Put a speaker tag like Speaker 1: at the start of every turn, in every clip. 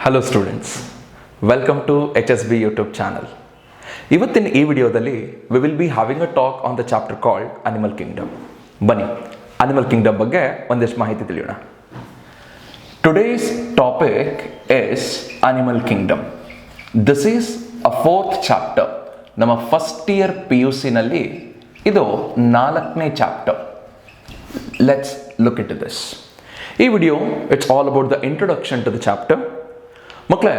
Speaker 1: Hello students, welcome to HSB YouTube channel. ಇವತ್ತಿನ ಈ ವಿಡಿಯೋದಲ್ಲಿ we will be having a talk on the chapter called animal kingdom. ಬನ್ನಿ, animal kingdom ಬಗ್ಗೆ ಒಂದಿಷ್ಟು ಮಾಹಿತಿ ತಿಳಿಯೋಣ. Today's topic is animal kingdom. This is a fourth chapter. ನಮ್ಮ first year PUCನಲ್ಲಿ ಇದು 4ನೇ ಚಾಪ್ಟರ್. Let's look it this. ಈ video it's all about the introduction to the chapter. ಮಕ್ಕಳೇ,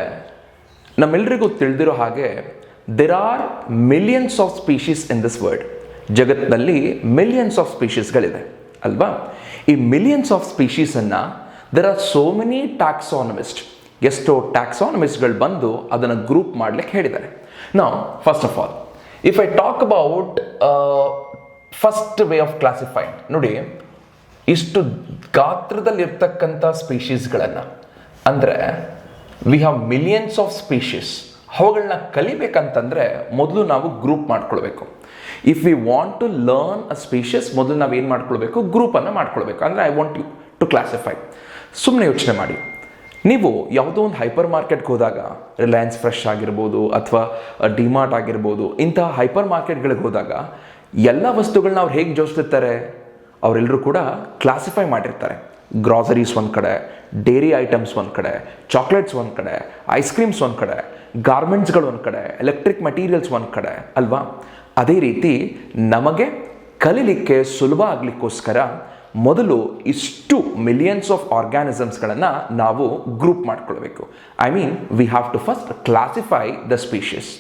Speaker 1: ನಮ್ಮೆಲ್ಲರಿಗೂ ತಿಳಿದಿರೋ ಹಾಗೆ there are millions of species in this world. ಜಗತ್ತಿನಲ್ಲಿ ಮಿಲಿಯನ್ಸ್ ಆಫ್ ಸ್ಪೀಷೀಸ್ಗಳಿದೆ ಅಲ್ವಾ? ಈ ಮಿಲಿಯನ್ಸ್ ಆಫ್ ಸ್ಪೀಷೀಸನ್ನು there are so many taxonomist, ಎಷ್ಟೋ ಟ್ಯಾಕ್ಸಾನಮಿಸ್ಟ್ಗಳು ಬಂದು ಅದನ್ನು ಗ್ರೂಪ್ ಮಾಡ್ಲಿಕ್ಕೆ ಹೇಳಿದ್ದಾರೆ. ನಾವು first of all if I talk about first way of classified, ನೋಡಿ, ಇಷ್ಟು ಗಾತ್ರದಲ್ಲಿರ್ತಕ್ಕಂಥ ಸ್ಪೀಷೀಸ್ಗಳನ್ನು, ಅಂದರೆ we have millions of species, ಅವುಗಳನ್ನ ಕಲಿಬೇಕಂತಂದರೆ ಮೊದಲು ನಾವು ಗ್ರೂಪ್ ಮಾಡ್ಕೊಳ್ಬೇಕು. If we want to learn a species, ಮೊದಲು ನಾವು ಏನು ಮಾಡ್ಕೊಳ್ಬೇಕು? ಗ್ರೂಪನ್ನು ಮಾಡ್ಕೊಳ್ಬೇಕು. ಅಂದರೆ I want you to classify. ಸುಮ್ಮನೆ ಯೋಚನೆ ಮಾಡಿ, ನೀವು ಯಾವುದೋ ಒಂದು ಹೈಪರ್ ಮಾರ್ಕೆಟ್ಗೆ ಹೋದಾಗ, ರಿಲಯನ್ಸ್ ಫ್ರೆಶ್ ಆಗಿರ್ಬೋದು ಅಥವಾ ಡಿಮಾರ್ಟ್ ಆಗಿರ್ಬೋದು, ಇಂತಹ ಹೈಪರ್ ಮಾರ್ಕೆಟ್ಗಳಿಗೆ ಹೋದಾಗ ಎಲ್ಲ ವಸ್ತುಗಳನ್ನ ಅವ್ರು ಹೇಗೆ ಜೋಡಿಸ್ತಿರ್ತಾರೆ? ಅವರೆಲ್ಲರೂ ಕೂಡ ಕ್ಲಾಸಿಫೈ ಮಾಡಿರ್ತಾರೆ. ಗ್ರಾಸರೀಸ್ ಒಂದು ಕಡೆ, ಡೇರಿ ಐಟಮ್ಸ್ ಒಂದು ಕಡೆ, ಚಾಕ್ಲೇಟ್ಸ್ ಒಂದು ಕಡೆ, ಐಸ್ ಕ್ರೀಮ್ಸ್ ಒಂದು ಕಡೆ, ಗಾರ್ಮೆಂಟ್ಸ್ಗಳು ಒಂದು ಕಡೆ, ಎಲೆಕ್ಟ್ರಿಕ್ ಮೆಟೀರಿಯಲ್ಸ್ ಒಂದು ಕಡೆ ಅಲ್ವಾ? ಅದೇ ರೀತಿ ನಮಗೆ ಕಲೀಲಿಕ್ಕೆ ಸುಲಭ ಆಗಲಿಕ್ಕೋಸ್ಕರ ಮೊದಲು ಇಷ್ಟು ಮಿಲಿಯನ್ಸ್ ಆಫ್ ಆರ್ಗ್ಯಾನಿಸಮ್ಸ್ಗಳನ್ನು ನಾವು ಗ್ರೂಪ್ ಮಾಡ್ಕೊಳ್ಬೇಕು. I mean we have to first classify the species.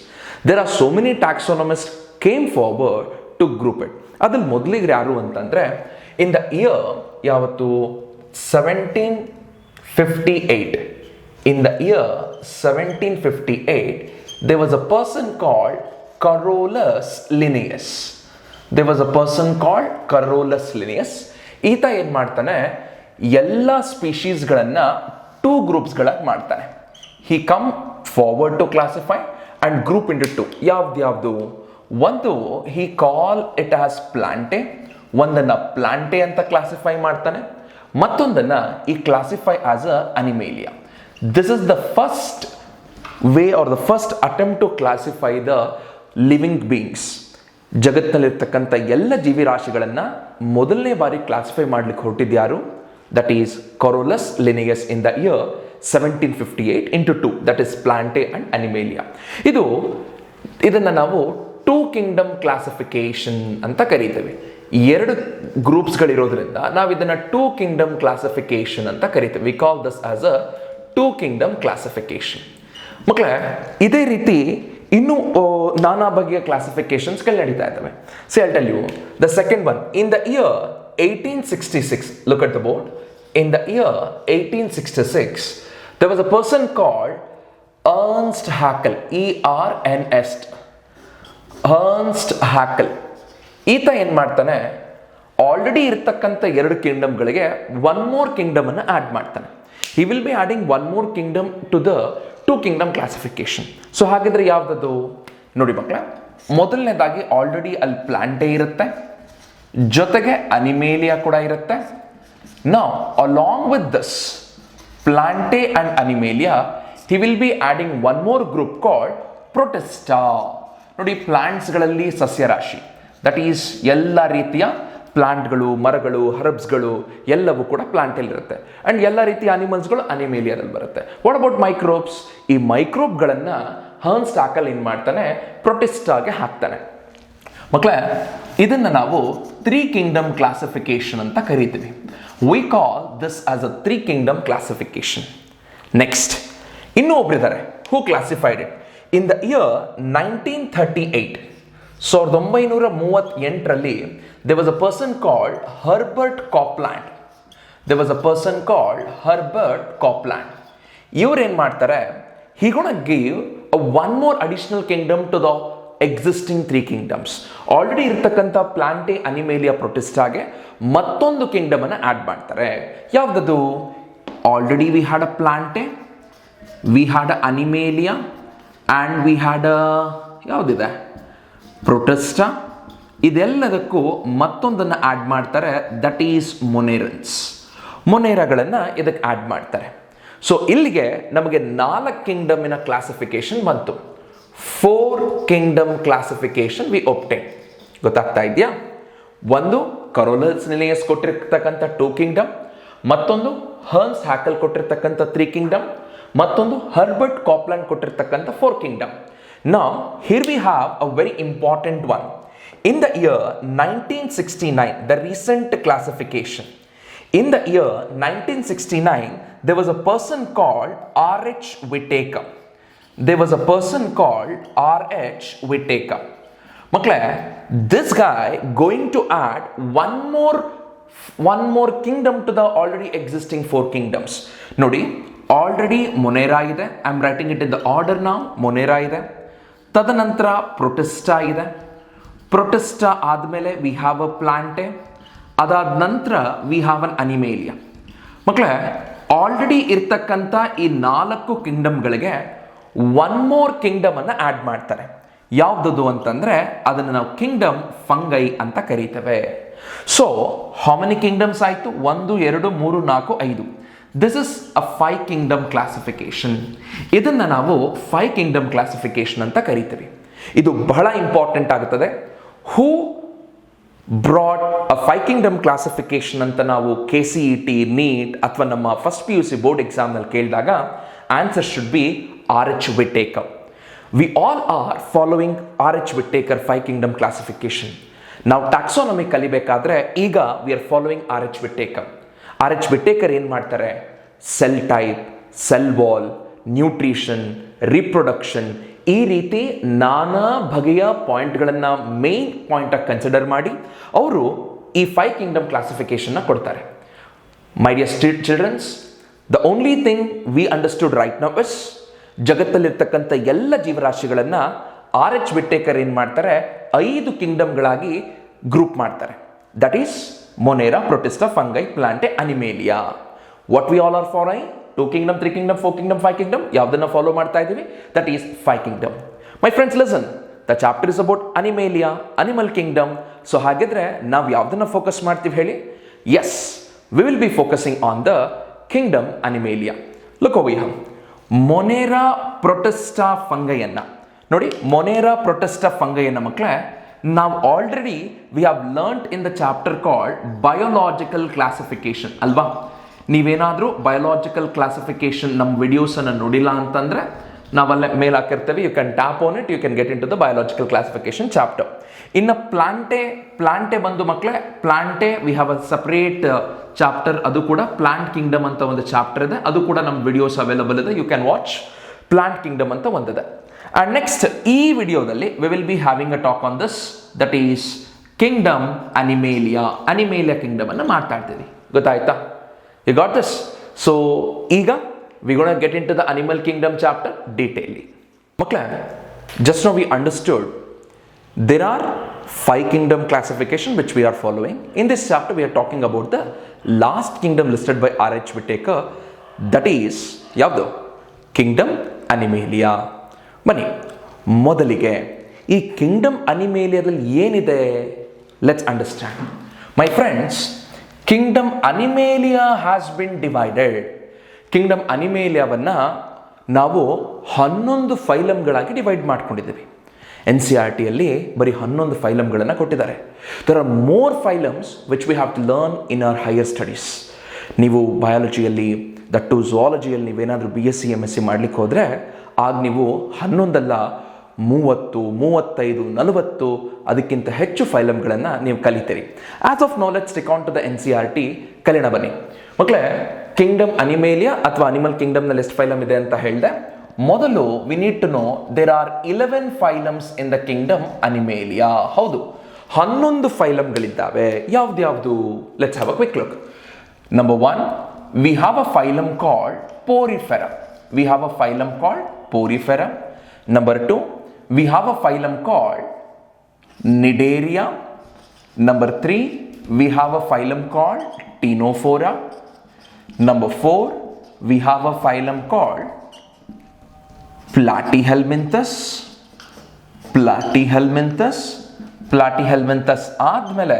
Speaker 1: There are so many taxonomist came forward to group it. ಅದ್ರಲ್ಲಿ ಮೊದಲಿಗೆ ಯಾರು ಅಂತಂದರೆ, ಇನ್ ದ ಇಯರ್ ಯಾವತ್ತು 1758, in the year 1758, there was a person called Carolus Linnaeus. There was a person called Carolus Linnaeus. ಈತ ಏನು ಮಾಡ್ತಾನೆ? ಎಲ್ಲ ಸ್ಪೀಷೀಸ್ಗಳನ್ನು 2 ಗ್ರೂಪ್ಸ್ಗಳಾಗಿ ಮಾಡ್ತಾನೆ. He come forward to classify and group into 2. ಯಾವ್ದು? ಒಂದು ಹಿ ಕಾಲ್ ಇಟ್ ಆಸ್ ಪ್ಲಾಂಟೆ, ಒಂದನ್ನು ಪ್ಲಾಂಟೆ ಅಂತ ಕ್ಲಾಸಿಫೈ ಮಾಡ್ತಾನೆ, ಮತ್ತೊಂದನ್ನು ಈ classify as a Animalia. This is the first way or the first attempt to classify the living beings. ಜಗತ್ತಿನಲ್ಲಿರ್ತಕ್ಕಂಥ ಎಲ್ಲ ಜೀವಿರಾಶಿಗಳನ್ನು ಮೊದಲನೇ ಬಾರಿ ಕ್ಲಾಸಿಫೈ ಮಾಡ್ಲಿಕ್ಕೆ ಹೊರಟಿದ್ಯಾರು? That is Carolus Linnaeus in the year 1758 into 2, that is Plantae and Animalia. ಇದನ್ನು ನಾವು 2 kingdom classification ಅಂತ ಕರೀತೇವೆ. 2 ಗ್ರೂಪ್ಸ್ಗಳಿರೋದ್ರಿಂದ ನಾವು ಇದನ್ನು 2 ಕಿಂಗ್ಡಮ್ ಕ್ಲಾಸಿಫಿಕೇಶನ್ ಅಂತ ಕರಿತೇವೆ. We call this as a 2 kingdom classification. ಮಕ್ಕಳೇ, ಇದೇ ರೀತಿ ಇನ್ನೂ ನಾನಾ ಬಗೆಯ ಕ್ಲಾಸಿಫಿಕೇಶನ್ಸ್ಗಳು ನಡೀತಾ ಇದ್ದಾವೆ. See I tell you the second one. In the year 1866, look at the board. In the year 1866, there was a person called Ernst Haeckel, ERNST, Ernst Haeckel. ಈತ ಏನು ಮಾಡ್ತಾನೆ? ಆಲ್ರೆಡಿ ಇರ್ತಕ್ಕಂಥ 2 ಕಿಂಗ್ಡಮ್ಗಳಿಗೆ 1 more ಕಿಂಗ್ಡಮ್ ಅನ್ನು ಆ್ಯಡ್ ಮಾಡ್ತಾನೆ. He will be adding 1 more kingdom to the 2 kingdom classification. So ಹಾಗಿದ್ರೆ ಯಾವುದದು? ನೋಡಿ ಮಕ್ಕಳ, ಮೊದಲನೇದಾಗಿ ಆಲ್ರೆಡಿ ಅಲ್ಲಿ ಪ್ಲಾಂಟೆ ಇರುತ್ತೆ, ಜೊತೆಗೆ ಅನಿಮೇಲಿಯಾ ಕೂಡ ಇರುತ್ತೆ. Now along with this Plantae and Animalia, he will be adding 1 more group called Protista. ನೋಡಿ, ಪ್ಲಾಂಟ್ಸ್ಗಳಲ್ಲಿ ಸಸ್ಯರಾಶಿ, ದಟ್ ಈಸ್ ಎಲ್ಲ ರೀತಿಯ ಪ್ಲಾಂಟ್ಗಳು, ಮರಗಳು, ಹರ್ಬ್ಸ್ಗಳು ಎಲ್ಲವೂ ಕೂಡ ಪ್ಲಾಂಟಲ್ಲಿರುತ್ತೆ. ಆ್ಯಂಡ್ ಎಲ್ಲ ರೀತಿಯ ಅನಿಮಲ್ಸ್ಗಳು ಅನಿಮೇಲಿಯಾದಲ್ಲಿ ಬರುತ್ತೆ. What about microbes? ಈ ಮೈಕ್ರೋಬ್ಗಳನ್ನು ಅರ್ನ್ಸ್ಟ್ ಹ್ಯಾಕೆಲ್ ಏನು ಮಾಡ್ತಾನೆ? ಪ್ರೊಟಿಸ್ಟಾಗೆ ಹಾಕ್ತಾನೆ. ಮಕ್ಕಳೇ, ಇದನ್ನು ನಾವು 3 ಕಿಂಗ್ಡಮ್ ಕ್ಲಾಸಿಫಿಕೇಶನ್ ಅಂತ ಕರಿತೀವಿ. We call this as a 3 kingdom classification. Next ಇನ್ನೂ ಒಬ್ಬರಿದ್ದಾರೆ who classified it. In the year 1938, 1938ರಲ್ಲಿ there was a person called Herbert Copeland. There was a person called Herbert Copeland. ಇವ್ರು ಏನು ಮಾಡ್ತಾರೆ? he gonna give a 1 more additional kingdom to the existing 3 kingdoms. Already ಇರ್ತಕ್ಕಂಥ ಪ್ಲಾಂಟೆ, ಅನಿಮೇಲಿಯಾ, ಪ್ರೊಟಿಸ್ಟಾಗೆ ಮತ್ತೊಂದು Kingdom ಅನ್ನು add ಮಾಡ್ತಾರೆ. ಯಾವುದದು? Already we had a Plantae, we had a Animalia and we had a ಯಾವುದಿದೆ? Protista. ಇದೆಲ್ಲದಕ್ಕೂ ಮತ್ತೊಂದನ್ನು ಆ್ಯಡ್ ಮಾಡ್ತಾರೆ, ದಟ್ ಈಸ್ ಮೊನೇರನ್ಸ್. ಮೊನೇರಾಗಳನ್ನು ಇದಕ್ಕೆ ಆ್ಯಡ್ ಮಾಡ್ತಾರೆ. ಸೊ ಇಲ್ಲಿಗೆ ನಮಗೆ 4 ಕಿಂಗ್ಡಮಿನ ಕ್ಲಾಸಿಫಿಕೇಶನ್ ಬಂತು. 4 ಕಿಂಗ್ಡಮ್ ಕ್ಲಾಸಿಫಿಕೇಶನ್ ವಿ ಒಬ್ಟೈನ್. ಗೊತ್ತಾಗ್ತಾ ಇದೆಯಾ? ಒಂದು ಕರೋಲಸ್ ಲಿನಿಯಸ್ ಕೊಟ್ಟಿರ್ತಕ್ಕಂಥ 2 ಕಿಂಗ್ಡಮ್, ಮತ್ತೊಂದು ಹರ್ನ್ಸ್ ಹ್ಯಾಕಲ್ ಕೊಟ್ಟಿರ್ತಕ್ಕಂಥ 3 ಕಿಂಗ್ಡಮ್, ಮತ್ತೊಂದು ಹರ್ಬರ್ಟ್ ಕಾಪ್ಲ್ಯಾಂಡ್ ಕೊಟ್ಟಿರ್ತಕ್ಕಂಥ 4 Kingdom. Now here we have a very important one. In the year 1969, the recent classification. In the year 1969, there was a person called R.H. Whittaker. There was a person called R.H. Whittaker. Makle, this guy going to add one more kingdom to the already existing 4 kingdoms. Nodi, already Monera ide. I am writing it in the order now. Monera ide. ತದನಂತರ ಪ್ರೊಟೆಸ್ಟಾ ಇದೆ. ಪ್ರೊಟೆಸ್ಟಾ ಆದಮೇಲೆ V have ಅ ಪ್ಲಾಂಟೆ. ಅದಾದ ನಂತರ we have an ಅನಿಮೇಲಿಯಾ. ಮಕ್ಕಳೇ, already ಇರ್ತಕ್ಕಂಥ ಈ 4 ಕಿಂಗ್ಡಮ್ಗಳಿಗೆ 1 more kingdom ಅನ್ನು add ಮಾಡ್ತಾರೆ. ಯಾವುದದು ಅಂತಂದರೆ ಅದನ್ನು ನಾವು ಕಿಂಗ್ಡಮ್ ಫಂಗೈ ಅಂತ ಕರೀತೇವೆ. ಸೊ ಹೌ ಮೆನಿ ಕಿಂಗ್ಡಮ್ಸ್ ಆಯಿತು? 1 2 3 4 5. This is a 5 kingdom classification. ಇದನ್ನ ನಾವು 5 kingdom classification ಅಂತ ಕರೀತೀವಿ. ಇದು ಬಹಳ ಇಂಪಾರ್ಟೆಂಟ್ ಆಗುತ್ತದೆ. Who brought a 5 kingdom classification ಅಂತ ನಾವು KCET, NEET ಅಥವಾ ನಮ್ಮ ಫಸ್ಟ್ PUC ಬೋರ್ಡ್ ಎಕ್ಸಾಮ್ನಲ್ಲಿ ಕೇಳಿದಾಗ answer should be R.H. Whittaker. We all are following R.H. Whittaker 5 kingdom classification. ನಾವು ಟ್ಯಾಕ್ಸಾನಮಿ ಕಲಿಬೇಕಾದ್ರೆ ಈಗ we are following R.H. Whittaker. R.H. Whittaker ಏನು ಮಾಡ್ತಾರೆ? Cell type, cell wall, nutrition, reproduction, ಈ ರೀತಿ ನಾನಾ ಬಗೆಯ ಪಾಯಿಂಟ್ಗಳನ್ನು ಮೇನ್ ಪಾಯಿಂಟಾಗಿ ಕನ್ಸಿಡರ್ ಮಾಡಿ ಅವರು ಈ 5 ಕಿಂಗ್ಡಮ್ ಕ್ಲಾಸಿಫಿಕೇಶನ್ನ ಕೊಡ್ತಾರೆ. My dear childrens, the only thing we understood right now is ಜಗತ್ತಲ್ಲಿರ್ತಕ್ಕಂಥ ಎಲ್ಲ ಜೀವರಾಶಿಗಳನ್ನು R.H. Whittaker ಏನು ಮಾಡ್ತಾರೆ? 5 ಕಿಂಗ್ಡಮ್ಗಳಾಗಿ ಗ್ರೂಪ್ ಮಾಡ್ತಾರೆ. That is Monera, Protista, Fungi, Plantae, Animalia. What we all are following? 2 kingdom, 3 kingdom, 4 kingdom, 5 kingdom. ಯಾವುದನ್ನು ಫಾಲೋ ಮಾಡ್ತಾ ಇದ್ದೀವಿ? ದಟ್ ಈಸ್ 5 kingdom. My friends, listen, the chapter is about Animalia, animal kingdom. So ಹಾಗಿದ್ರೆ ನಾವು ಯಾವುದನ್ನು ಫೋಕಸ್ ಮಾಡ್ತೀವಿ ಹೇಳಿ? Yes, we will be focusing on the kingdom Animalia. Look over here. Monera Protista ಫಂಗೈಯನ್ನು ನೋಡಿ. ಮೊನೇರಾ ಪ್ರೊಟಿಸ್ಟಾ ಫಂಗೈಯನ್ನು ಮಕ್ಕಳೇ ನಾವು already we have learned in the chapter called biological classification ಅಲ್ವಾ? ನೀವೇನಾದರೂ ಬಯೋಲಾಜಿಕಲ್ ಕ್ಲಾಸಿಫಿಕೇಶನ್ ನಮ್ಮ ವಿಡಿಯೋಸನ್ನು ನೋಡಿಲ್ಲ ಅಂತಂದರೆ ನಾವಲ್ಲೇ ಮೇಲೆ ಹಾಕಿರ್ತೇವೆ. You can tap on it, you can get into the biological classification chapter. ಇನ್ನು ಪ್ಲಾಂಟೆ ಬಂದು ಮಕ್ಕಳೇ, Plantae we have a separate chapter. ಅದು ಕೂಡ ಪ್ಲಾಂಟ್ ಕಿಂಗ್ಡಮ್ ಅಂತ ಒಂದು ಚಾಪ್ಟರ್ ಇದೆ. ಅದು ಕೂಡ ನಮ್ಮ ವಿಡಿಯೋಸ್ ಅವೈಲಬಲ್ ಇದೆ. You can watch. Plant kingdom ಅಂತ ಒಂದಿದೆ. And next, ಈ ವಿಡಿಯೋದಲ್ಲಿ we will be having a talk on this, that is kingdom Animalia. Animalia kingdom ಅನ್ನು ಮಾತಾಡ್ತೀವಿ. ಗೊತ್ತಾಯ್ತಾ? You got this? So ಈಗ we going to get into the animal kingdom chapter detailedly. ಮಕ್ಕಳೇ, just now we understood there are 5 kingdom classification which we are following. In this chapter we are talking about the last kingdom listed by R.H. Whittaker, that is ಯಾವುದು? Kingdom Animalia. ಬನ್ನಿ, ಮೊದಲಿಗೆ ಈ kingdom ಅನಿಮೇಲಿಯಾದಲ್ಲಿ ಏನಿದೆ? Let's understand. My friends, kingdom Animalia has been divided. Kingdom ಅನಿಮೇಲಿಯಾವನ್ನು ನಾವು 11 ಫೈಲಮ್ಗಳಾಗಿ divide ಮಾಡ್ಕೊಂಡಿದ್ದೀವಿ. NCERTಯಲ್ಲಿ ಬರೀ 11 ಫೈಲಮ್ಗಳನ್ನು ಕೊಟ್ಟಿದ್ದಾರೆ. There are more phylums which we have to learn in our higher studies. ನೀವು ಬಯಾಲಜಿಯಲ್ಲಿ, ದಟ್ ಟು ಝುವಾಲಜಿಯಲ್ಲಿ ನೀವೇನಾದರೂ BSc MSc ಮಾಡಲಿಕ್ಕೆ ಹೋದರೆ ಆಗ ನೀವು 11 ಅಲ್ಲ 30, 35, 40 ಅದಕ್ಕಿಂತ ಹೆಚ್ಚು ಫೈಲಮ್ಗಳನ್ನು ನೀವು ಕಲಿತೀರಿ. As of now let's stick on to the NCERT. ಕಲಿಯೋಣ ಬನ್ನಿ ಮಕ್ಕಳೇ. ಕಿಂಗ್ಡಮ್ ಅನಿಮೇಲಿಯಾ ಅಥವಾ ಅನಿಮಲ್ ಕಿಂಗ್ಡಮ್ನಲ್ಲಿ ಎಷ್ಟು ಫೈಲಮ್ ಇದೆ ಅಂತ ಹೇಳಿದೆ. ಮೊದಲು we need to know there are 11 phylums in the kingdom Animalia. ಹೌದು, 11 ಫೈಲಮ್ಗಳಿದ್ದಾವೆ. ಯಾವ್ದು? Let's have a quick look. Number 1, we have a phylum called Porifera. We have a phylum called Porifera. Number 2, we have a phylum called Cnidaria. Number 3, we have a phylum called Ctenophora. Number 4, we have a phylum called Platyhelminthes. Platyhelminthes ಆದಮೇಲೆ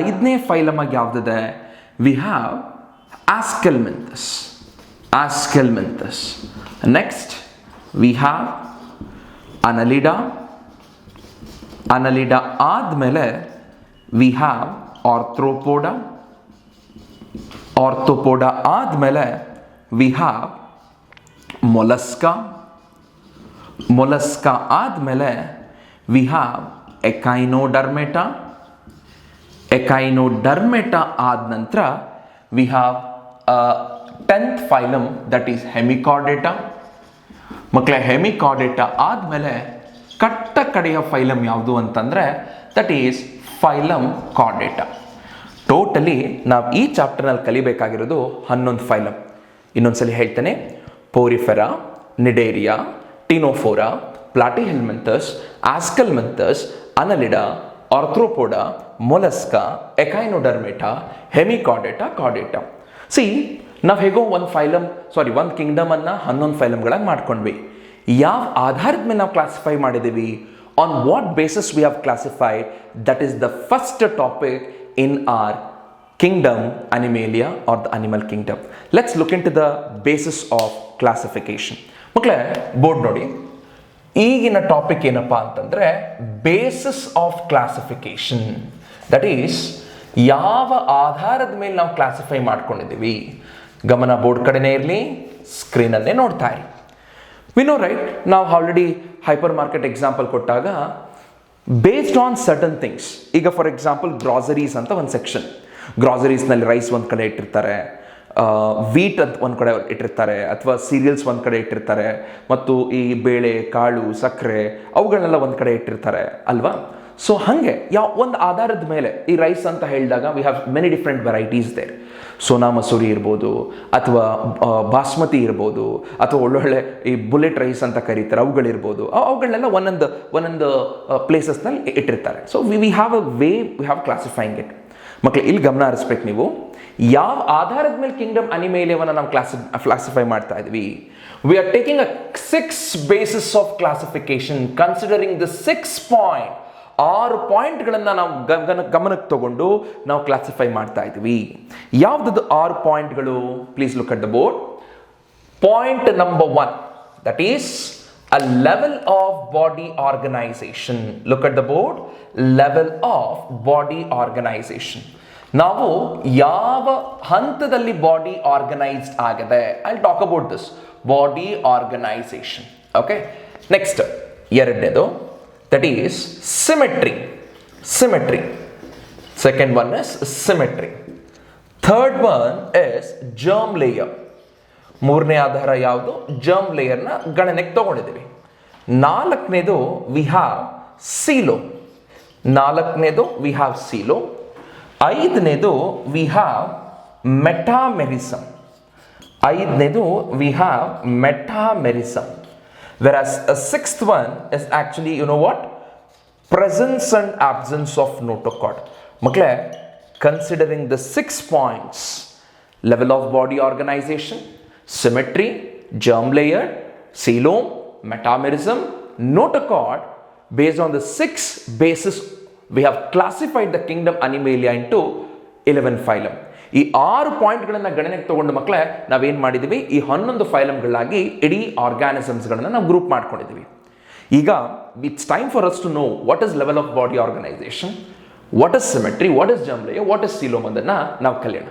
Speaker 1: 5ನೇ phylum ಆಗಿ ಯಾವುದಿದೆ? We have Aschelminthes. Aschelminthus. Next we have Annelida. Annelida ಆದಮೇಲೆ we have Arthropoda. Arthropoda ಆದಮೇಲೆ we have Mollusca. Mollusca ಆದಮೇಲೆ we have Echinodermata. Echinodermata ಆದ ನಂತರ we have 10th phylum, that is Hemichordata. ಮಕ್ಕಳೇ ಹೆಮಿಕಾರ್ಡೇಟಾ ಆದಮೇಲೆ ಕಟ್ಟ ಕಡೆಯ ಫೈಲಮ್ ಯಾವುದು ಅಂತಂದರೆ that is phylum chordata. Totally ನಾವು ಈ ಚಾಪ್ಟರ್ನಲ್ಲಿ ಕಲಿಬೇಕಾಗಿರೋದು 11 ಫೈಲಮ್. ಇನ್ನೊಂದ್ಸಲಿ ಹೇಳ್ತೇನೆ: porifera, cnidaria, ctenophora, platyhelminthes, aschelminthes, annelida, arthropoda, mollusca, echinodermata, hemichordata, chordata. ನಾವು ಹೇಗೋ ಒಂದು ಕಿಂಗ್ಡಮನ್ನು 11 ಫೈಲಮ್ಗಳಾಗಿ ಮಾಡ್ಕೊಂಡ್ವಿ. ಯಾವ ಆಧಾರದ ಮೇಲೆ ನಾವು ಕ್ಲಾಸಿಫೈ ಮಾಡಿದ್ದೀವಿ? On what basis we have classified? That is the first topic in our kingdom Animalia or the animal kingdom. Let's look into the basis of classification. ಮಕ್ಕಳೇ, ಬೋರ್ಡ್ ನೋಡಿ. ಈಗಿನ ಟಾಪಿಕ್ ಏನಪ್ಪ ಅಂತಂದರೆ basis of classification. That is ಯಾವ ಆಧಾರದ ಮೇಲೆ ನಾವು classify ಮಾಡ್ಕೊಂಡಿದ್ದೀವಿ. ಗಮನ ಬೋರ್ಡ್ ಕಡೆನೇ ಇರಲಿ, ಸ್ಕ್ರೀನನ್ನೇ ನೋಡ್ತಾ ಇರಿ. ವಿ ನೋ ರೈಟ್, ನಾವು ಆಲ್ರೆಡಿ ಹೈಪರ್ ಮಾರ್ಕೆಟ್ ಎಕ್ಸಾಂಪಲ್ ಕೊಟ್ಟಾಗ ಬೇಸ್ಡ್ ಆನ್ ಸರ್ಟನ್ ಥಿಂಗ್ಸ್. ಈಗ ಫಾರ್ ಎಕ್ಸಾಂಪಲ್ ಗ್ರಾಸರೀಸ್ ಅಂತ ಒಂದು ಸೆಕ್ಷನ್. ಗ್ರಾಸರೀಸ್ನಲ್ಲಿ ರೈಸ್ ಒಂದು ಕಡೆ ಇಟ್ಟಿರ್ತಾರೆ, ವೀಟ್ ಅಂತ ಒಂದು ಕಡೆ ಇಟ್ಟಿರ್ತಾರೆ, ಅಥವಾ ಸೀರಿಯಲ್ಸ್ ಒಂದು ಕಡೆ ಇಟ್ಟಿರ್ತಾರೆ, ಮತ್ತು ಈ ಬೇಳೆ, ಕಾಳು, ಸಕ್ಕರೆ ಅವುಗಳನ್ನೆಲ್ಲ ಒಂದು ಕಡೆ ಇಟ್ಟಿರ್ತಾರೆ ಅಲ್ವಾ? ಸೊ ಹಾಗೆ ಒಂದು ಆಧಾರದ ಮೇಲೆ ಈ ರೈಸ್ ಅಂತ ಹೇಳಿದಾಗ we have many different varieties there. Sona Masuri ಇರ್ಬೋದು, ಅಥವಾ ಬಾಸ್ಮತಿ ಇರ್ಬೋದು, ಅಥವಾ ಒಳ್ಳೊಳ್ಳೆ ಈ ಬುಲೆಟ್ ರೈಸ್ ಅಂತ ಕರೀತಾರೆ ಅವುಗಳಿರ್ಬೋದು. ಅವುಗಳನ್ನೆಲ್ಲ ಒಂದೊಂದು ಪ್ಲೇಸಸ್ನಲ್ಲಿ ಇಟ್ಟಿರ್ತಾರೆ. So we have a way we have classifying it. ಮಕ್ಕಳು ಇಲ್ಲಿ ಗಮನ ಹರಿಸ್ಬೇಕು ನೀವು. ಯಾವ ಆಧಾರದ ಮೇಲೆ ಕಿಂಗ್ಡಮ್ ಅನಿಮೇಲಿಯಾವನ್ನು ನಾವು ಕ್ಲಾಸಿಫೈ ಮಾಡ್ತಾ ಇದ್ವಿ? We are taking a 6 basis of classification considering the 6 point. 6 ಪಾಯಿಂಟ್ಗಳನ್ನು ನಾವು ಗಮನಕ್ಕೆ ತಗೊಂಡು ನಾವು ಕ್ಲಾಸಿಫೈ ಮಾಡ್ತಾ ಇದ್ವಿ. ಯಾವುದದು 6 ಪಾಯಿಂಟ್ಗಳು? Please look at the board. Point number 1, that is a level of body organization. Look at the board. Level of body organization. ನಾವು ಯಾವ ಹಂತದಲ್ಲಿ ಬಾಡಿ ಆರ್ಗನೈಸ್ಡ್ ಆಗಿದೆ? I'll talk about this. Body organization. Okay. Next, ಎರಡನೇದು, that is symmetry. Symmetry. Second one is symmetry. Third one is germ layer. ಮೂರನೇ ಆಧಾರ ಯಾವುದು? Germ ಲೇಯರ್ನ ಗಣನೆಗೆ ತಗೊಂಡಿದ್ದೀವಿ. ನಾಲ್ಕನೇದು ವಿ ಹ್ಯಾವ್ ಸೀಲೋ. ಐದನೇದು we have metamerism. Whereas a sixth one is actually, you know what? Presence and absence of notochord. ಮಕ್ಕಳೇ, considering the 6 points, level of body organization, symmetry, germ layer, coelom, metamerism, notochord, based on the 6 bases we have classified the kingdom Animalia into 11 phylum. ಈ 6 ಪಾಯಿಂಟ್ಗಳನ್ನು ಗಣನೆಗೆ ತಗೊಂಡು ಮಕ್ಕಳೇ ನಾವೇನು ಮಾಡಿದ್ದೀವಿ? ಈ 11 ಫೈಲಮ್ಗಳಾಗಿ ಇಡೀ ಆರ್ಗ್ಯಾನಿಸಮ್ಸ್ಗಳನ್ನು ನಾವು ಗ್ರೂಪ್ ಮಾಡ್ಕೊಂಡಿದ್ದೀವಿ. ಈಗ it's time for us to know what is level of body organisation, what is symmetry, what is germ layer, what is coelom ಅದನ್ನು ನಾವು ಕಲಿಯೋಣ.